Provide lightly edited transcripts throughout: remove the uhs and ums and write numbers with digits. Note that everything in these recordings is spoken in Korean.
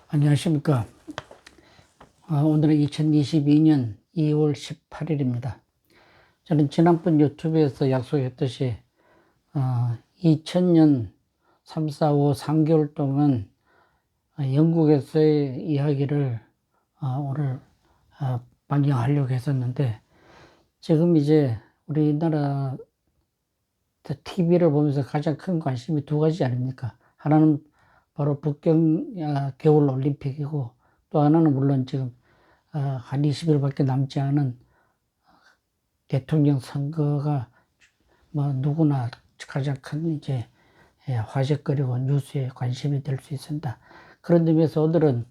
안녕하십니까. 오늘은 2022년 2월 18일입니다. 저는 지난번 유튜브에서 약속했듯이 2000년 3, 4, 5, 3개월 동안 영국에서의 이야기를 오늘 방영하려고 했었는데, 지금 이제 우리나라 TV를 보면서 가장 큰 관심이 두 가지 아닙니까? 하나는 바로 북경 겨울 올림픽이고, 또 하나는 물론 지금 한 20일밖에 남지 않은 대통령 선거가 뭐 누구나 가장 큰 이제 화제거리고 뉴스에 관심이 될 수 있습니다. 그런 의미에서 오늘은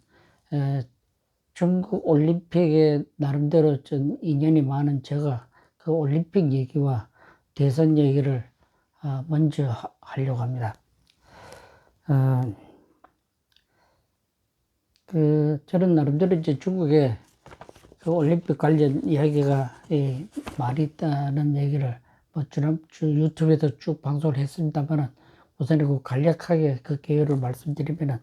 중국 올림픽에 나름대로 좀 인연이 많은 제가 그 올림픽 얘기와 대선 얘기를 먼저 하려고 합니다. 저는 나름대로 이제 중국에 그 올림픽 관련 이야기가 많이 있다는 얘기를 뭐 유튜브에서 쭉 방송을 했습니다만은, 우선 그 간략하게 그 개요를 말씀드리면은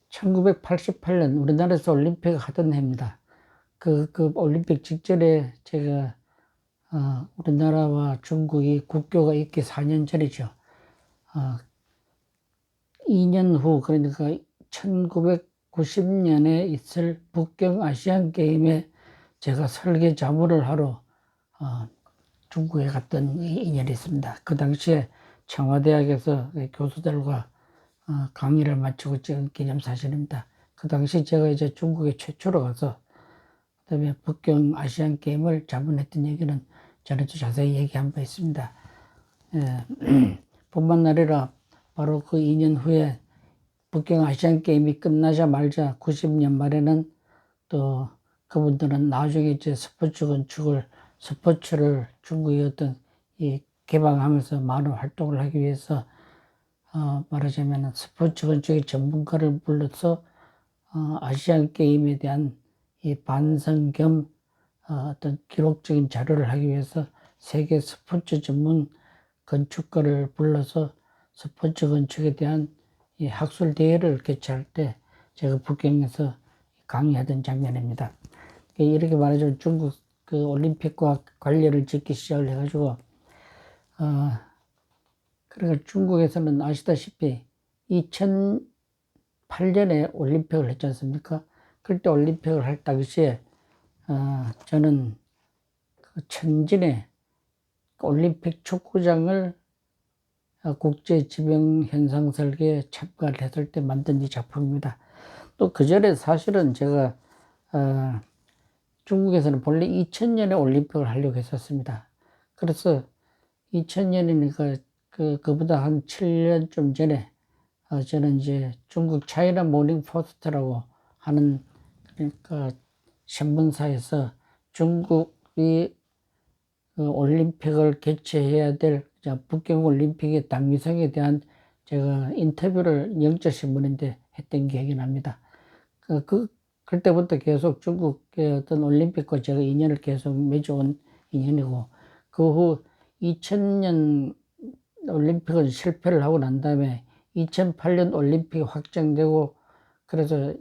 1988년 우리나라에서 올림픽을 하던 해입니다. 그 올림픽 직전에 제가 우리나라와 중국이 국교가 있기 4년 전이죠. 2년 후, 그러니까 1990년에 있을 북경 아시안 게임에 제가 설계 자문을 하러 중국에 갔던 인연이 있습니다. 그 당시에 청와대학에서 교수들과 강의를 마치고 찍은 기념사진입니다. 그 당시 제가 이제 중국에 최초로 가서 그다음에 북경 아시안 게임을 자문했던 얘기는 전에도 자세히 얘기한 바 있습니다. 뿐만 아니라 바로 그 2년 후에 북경 아시안 게임이 끝나자 말자 90년 말에는 또 그분들은 나중에 이제 스포츠를 중국의 어떤 개방하면서 많은 활동을 하기 위해서 말하자면 스포츠 건축의 전문가를 불러서 아시안 게임에 대한 이 반성 겸 어떤 기록적인 자료를 하기 위해서 세계 스포츠 전문 건축가를 불러서 스포츠 건축에 대한 이 학술 대회를 개최할 때 제가 북경에서 강의하던 장면입니다. 이렇게 말하자면 중국 그 올림픽과 관련을 짓기 시작을 해가지고 그러니까 중국에서는 아시다시피 2008년에 올림픽을 했지 않습니까? 그때 올림픽을 할 당시에 저는 그 천진에 올림픽 축구장을 국제 지병 현상 설계에 참가를 했을 때 만든 이 작품입니다. 또 그 전에 사실은 제가 중국에서는 본래 2000년에 올림픽을 하려고 했었습니다. 그래서 2000년이니까 그보다 한 7년쯤 전에 저는 이제 중국 차이나 모닝 포스트라고 하는 그러니까 신문사에서 중국이 올림픽을 개최해야 될 북경 올림픽의 당위성에 대한 제가 인터뷰를 영자신문인데 했던 기억이 납니다. 그때부터 계속 중국의 어떤 올림픽과 제가 인연을 계속 맺어온 인연이고, 그 후 2000년 올림픽은 실패를 하고 난 다음에 2008년 올림픽이 확정되고, 그래서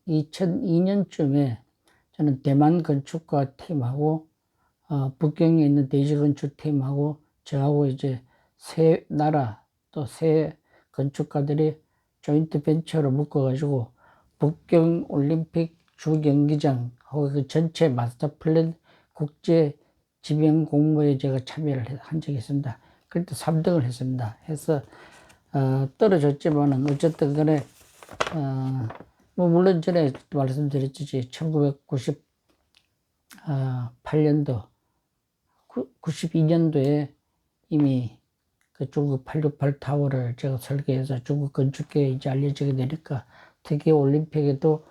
2002년쯤에 저는 대만 건축가 팀하고 북경에 있는 대지 건축 팀하고 저하고 이제 세 나라 또 세 건축가들이 조인트 벤처로 묶어가지고 북경 올림픽 주경기장하고 그 전체 마스터 플랜 국제 지명 공모에 제가 참여를 한 적이 있습니다. 그때 3등을 했습니다. 해서 떨어졌지만은 어쨌든 간에 뭐 물론 전에 말씀드렸듯이 1998년도 92년도에 이미 그 중국 868 타워를 제가 설계해서 중국 건축계에 이제 알려지게 되니까 특히 올림픽에도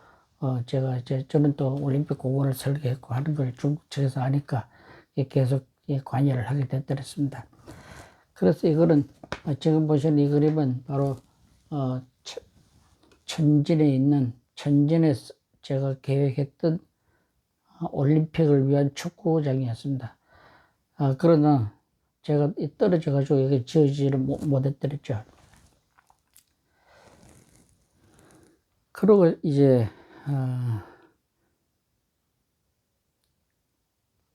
제가 이제 저는 또 올림픽 공원을 설계했고 하는 걸 중국 측에서 아니까 계속 관여를 하게 됐더랬습니다. 그래서 이거는 지금 보시는 이 그림은 바로 천진에 제가 계획했던 올림픽을 위한 축구장이었습니다. 그러나 제가 떨어져가지고 여기 지어지지를 못했더랬죠. 그러고 이제,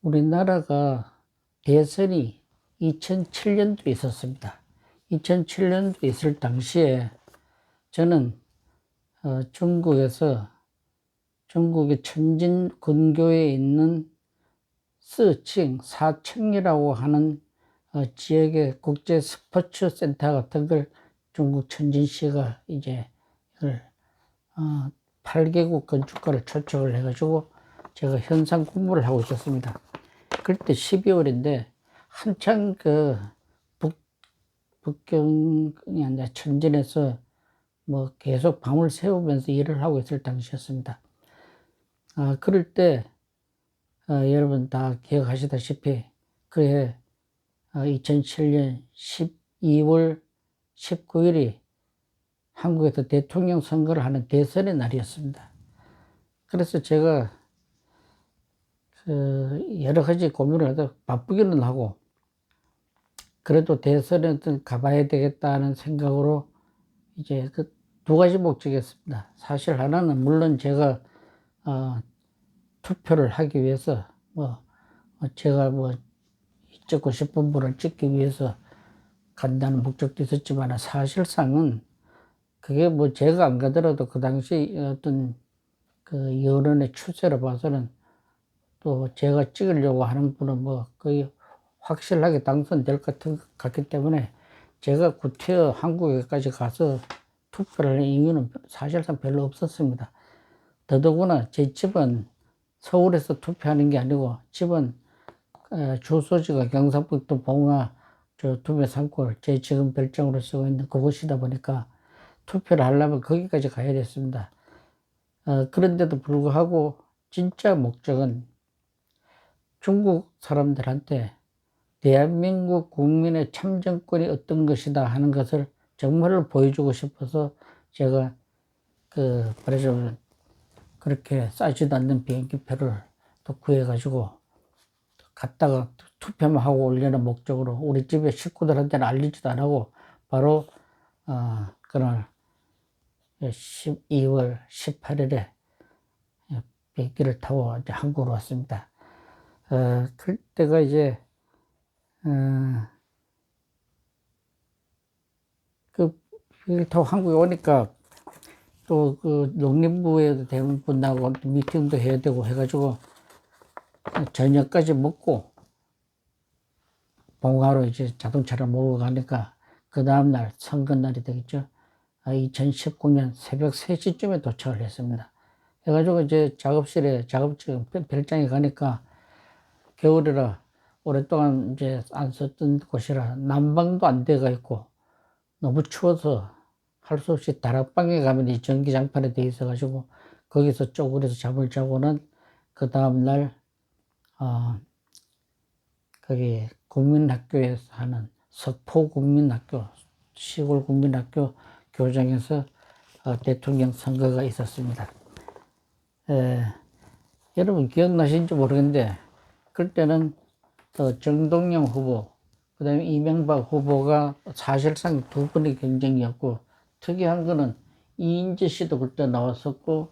우리나라가 대선이 2007년도에 있었습니다. 2007년도에 있을 당시에 저는 중국의 천진 근교에 있는 스칭, 사청이라고 하는 지역의 국제 스포츠 센터 같은 걸 중국 천진시가 이제 이걸 8개국 건축가를 초청을 해가지고 제가 현상 공부를 하고 있었습니다. 그때 12월인데 한창 북경이 아니라 천진에서 뭐 계속 밤을 새우면서 일을 하고 있을 당시였습니다. 그럴 때 여러분 다 기억하시다시피 그해 2007년 12월 19일이 한국에서 대통령 선거를 하는 대선의 날이었습니다. 그래서 제가 여러 가지 고민을 하다 바쁘기는 하고 그래도 대선에 가봐야 되겠다는 생각으로 이제 그 두 가지 목적이었습니다. 사실 하나는 물론 제가 투표를 하기 위해서 제가 찍고 싶은 분을 찍기 위해서 간다는 목적도 있었지만 사실상은 그게 제가 안 가더라도 그 당시 어떤 그 여론의 추세로 봐서는 또 제가 찍으려고 하는 분은 거의 확실하게 당선될 것 같기 때문에 제가 구태여 한국에까지 가서 투표를 하는 이유는 사실상 별로 없었습니다. 더더구나 제 집은 서울에서 투표하는 게 아니고 집은 주소지가 경상북도 봉화 두배 산골 제 지금 별장으로 쓰고 있는 그곳이다 보니까 투표를 하려면 거기까지 가야 됐습니다. 그런데도 불구하고 진짜 목적은 중국 사람들한테 대한민국 국민의 참정권이 어떤 것이다 하는 것을 정말로 보여주고 싶어서 제가 말하자면 그렇게 싸지도 않는 비행기표를 또 구해가지고 갔다가 투표만 하고 오려는 목적으로 우리 집에 식구들한테는 알리지도 안 하고 바로 그날 12월 18일에 비행기를 타고 이제 한국으로 왔습니다. 그때가 이제 비행기 타고 한국에 오니까 또 농림부에 대부분하고 미팅도 해야 되고 해가지고 저녁까지 먹고 봉화로 이제 자동차를 몰고 가니까 그 다음날 선거날이 되겠죠. 2019년 새벽 3시쯤에 도착을 했습니다. 해가지고 이제 작업실 별장에 가니까 겨울이라 오랫동안 이제 안 썼던 곳이라 난방도 안 돼가 있고 너무 추워서 할 수 없이 다락방에 가면 이 전기장판에 돼 있어가지고 거기서 쪼그려서 잠을 자고는 그 다음날 거기 국민학교에서 하는 석포국민학교 시골 국민학교 교장에서 대통령 선거가 있었습니다. 여러분 기억나시는지 모르겠는데 그때는 정동영 후보 그 다음에 이명박 후보가 사실상 두 분의 경쟁이었고 특이한 거는 이인재 씨도 그때 나왔었고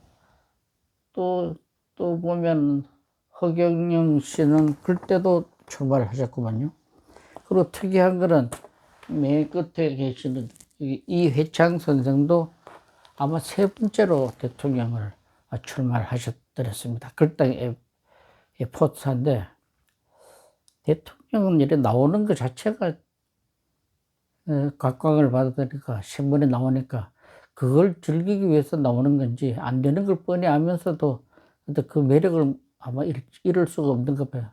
또 보면 허경영 씨는 그때도 출마를 하셨구만요. 그리고 특이한 거는 맨 끝에 계시는 이회창 선생도 아마 세 번째로 대통령을 출마를 하셨더랬습니다. 그때 포스터인데 대통령은 이렇게 나오는 것 자체가 각광을 받으니까 신문에 나오니까 그걸 즐기기 위해서 나오는 건지 안 되는 걸 뻔히 알면서도 그 매력을 아마 잃을 수가 없는 것 봐요.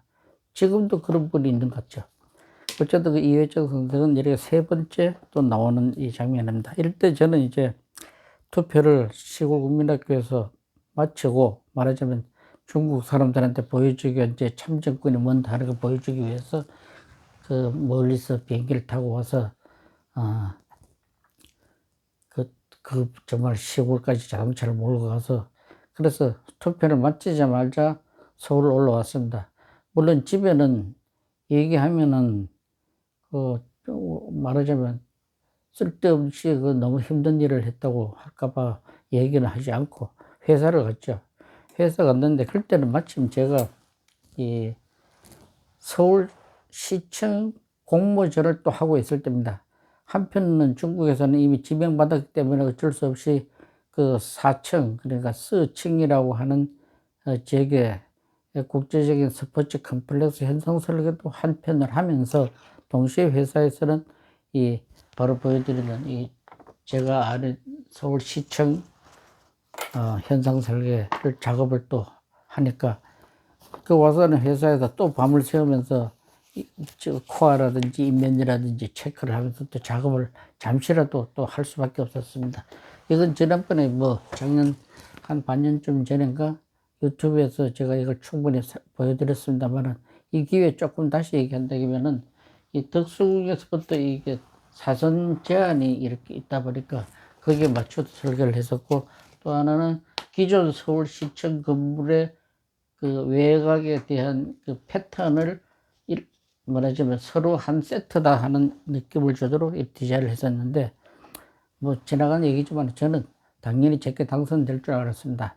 지금도 그런 분이 있는 것 같죠. 어쨌든 이회창 선생은 이렇게 세 번째 또 나오는 이 장면입니다. 이럴 때 저는 이제 투표를 시골 국민학교에서 마치고 말하자면 중국 사람들한테 보여주기 위해 이제 참정권이 뭔가 하는 걸 보여주기 위해서 멀리서 비행기를 타고 와서 정말 시골까지 자동차를 몰고 가서 그래서 투표를 마치자마자 서울 올라왔습니다. 물론 집에는 얘기하면은 말하자면 쓸데없이 너무 힘든 일을 했다고 할까봐 얘기는 하지 않고 회사를 갔죠. 회사 갔는데 그때는 마침 제가 이 서울시청 공모전을 또 하고 있을 때입니다. 한편은 중국에서는 이미 지명받았기 때문에 어쩔 수 없이 그 사청, 그러니까 스층이라고 하는 지역에 국제적인 스포츠 컴플렉스 현상 설계도 한편을 하면서 동시에 회사에서는 이 바로 보여드리는 이 제가 아는 서울시청 현상 설계를 작업을 또 하니까 그 와서는 회사에서 또 밤을 새우면서 코어라든지 인면이라든지 체크를 하면서 또 작업을 잠시라도 또 할 수밖에 없었습니다. 이건 지난번에 뭐 작년 한 반년쯤 전인가 유튜브에서 제가 이걸 충분히 보여드렸습니다만은 이 기회에 조금 다시 얘기한다면은 이 덕수궁에서부터 이게 사선 제한이 이렇게 있다 보니까 거기에 맞춰서 설계를 했었고, 또 하나는 기존 서울시청 건물의 그 외곽에 대한 그 패턴을 말하자면 서로 한 세트다 하는 느낌을 주도록 디자인을 했었는데, 뭐 지나간 얘기지만 저는 당연히 제게 당선될 줄 알았습니다.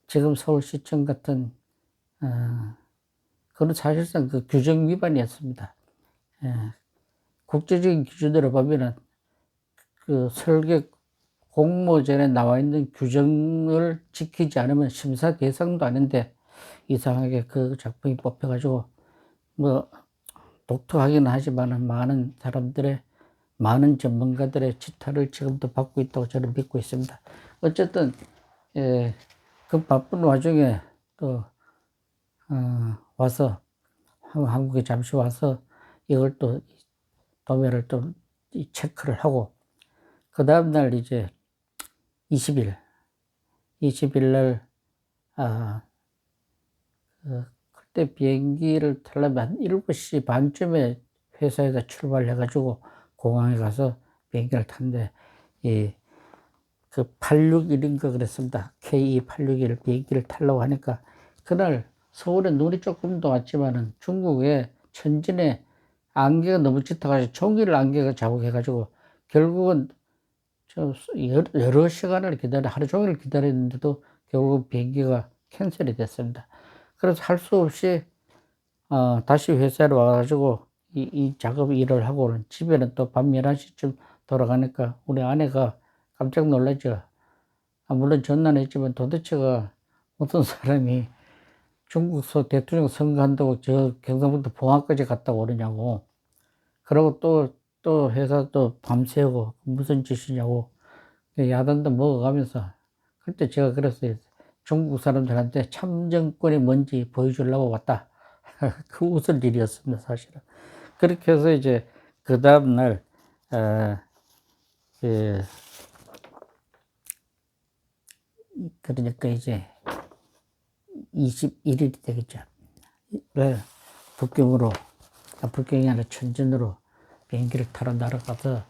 지금 서울시청 같은 그건 사실상 그 규정 위반이었습니다. 예, 국제적인 기준으로 보면은 그 설계 공모전에 나와 있는 규정을 지키지 않으면 심사 대상도 아닌데 이상하게 그 작품이 뽑혀가지고 뭐 독특하긴 하지만은 많은 사람들의 많은 전문가들의 지탄을 지금도 받고 있다고 저는 믿고 있습니다. 어쨌든 그 바쁜 와중에 또 와서 한국에 잠시 와서 이걸 또 도면을 또 체크를 하고, 그 다음날 이제 20일 날 그때 비행기를 타려면 한 7시 반쯤에 회사에서 출발해가지고 공항에 가서 비행기를 탔는데, 그 861인가 그랬습니다. KE861 비행기를 타려고 하니까 그날 서울에 눈이 조금 더 왔지만은 중국에 천진에 안개가 너무 짙어가지고 종일 안개가 자국해가지고 결국은 여러 시간을 하루 종일 기다렸는데도 결국 비행기가 캔슬이 됐습니다. 그래서 할 수 없이 다시 회사로 와가지고 이 작업 일을 하고는 집에는 또 밤 11시쯤 돌아가니까 우리 아내가 깜짝 놀랐죠. 물론 전화는 했지만 도대체가 어떤 사람이 중국 대통령 선거한다고 저 경상북도 봉화까지 갔다고 그러냐고. 그러고 또 회사 또 밤새고 무슨 짓이냐고 야단도 먹어가면서, 그때 제가 그랬어요. 중국 사람들한테 참정권이 뭔지 보여주려고 왔다. 그 웃을 일이었습니다, 사실은. 그렇게 해서 이제 그 다음날 그러니까 이제 21일이 되겠죠. 북경이 아니라 천진으로 비행기를 타러 날아가서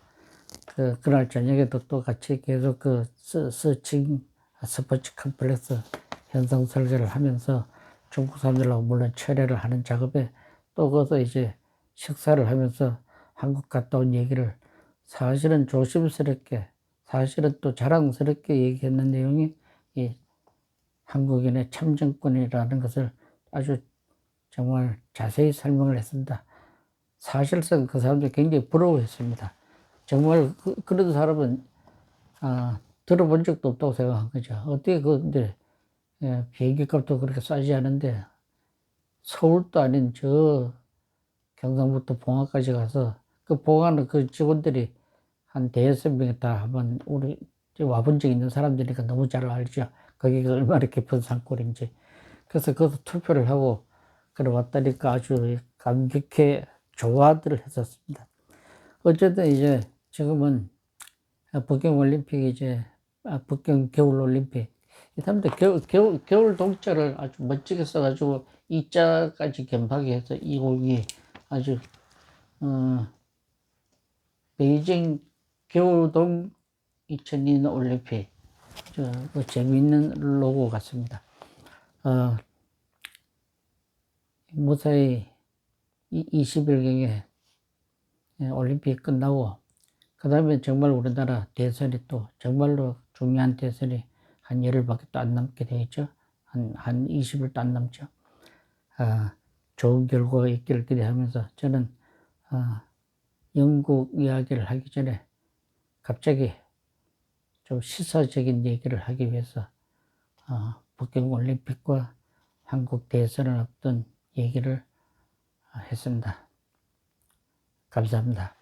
그날 저녁에도 또 같이 계속 그 서칭 스포츠 컴플렉스 현상 설계를 하면서 중국 사람들하고 물론 철회를 하는 작업에 또 거기서 이제 식사를 하면서 한국 갔다 온 얘기를 사실은 조심스럽게, 사실은 또 자랑스럽게 얘기했는 내용이 이 한국인의 참정권이라는 것을 아주 정말 자세히 설명을 했습니다. 사실상 그 사람들 굉장히 부러워했습니다. 정말 그런 사람은 들어본 적도 없다고 생각한 거죠. 어떻게 근데 비행기 값도 그렇게 싸지 않은데 서울도 아닌 저 경상북도 봉화까지 가서 그 봉화는 그 직원들이 한 대여섯 명이 다 한번 우리 와본 적 있는 사람들이니까 너무 잘 알죠. 거기가 얼마나 깊은 산골인지. 그래서 거기서 투표를 하고 그래 왔다니까 아주 감격해 좋아들 했었습니다. 어쨌든 이제 지금은 북경 올림픽이 이제 북경 겨울 올림픽 이 사람들 겨울 동자를 아주 멋지게 써가지고 이자까지 겸하게 해서 252 아주 베이징 겨울동 2002 올림픽 뭐 재미있는 로고 같습니다. 무사히 20일경에 올림픽 끝나고 그 다음에 정말 우리나라 대선이 또 정말로 중요한 대선이 한 열흘밖에 또 안 남게 되어 있죠. 한 20일도 안 남죠. 좋은 결과가 있기를 기대하면서 저는 영국 이야기를 하기 전에 갑자기 좀 시사적인 얘기를 하기 위해서 북경 올림픽과 한국 대선을 앞둔 얘기를 했습니다. 감사합니다.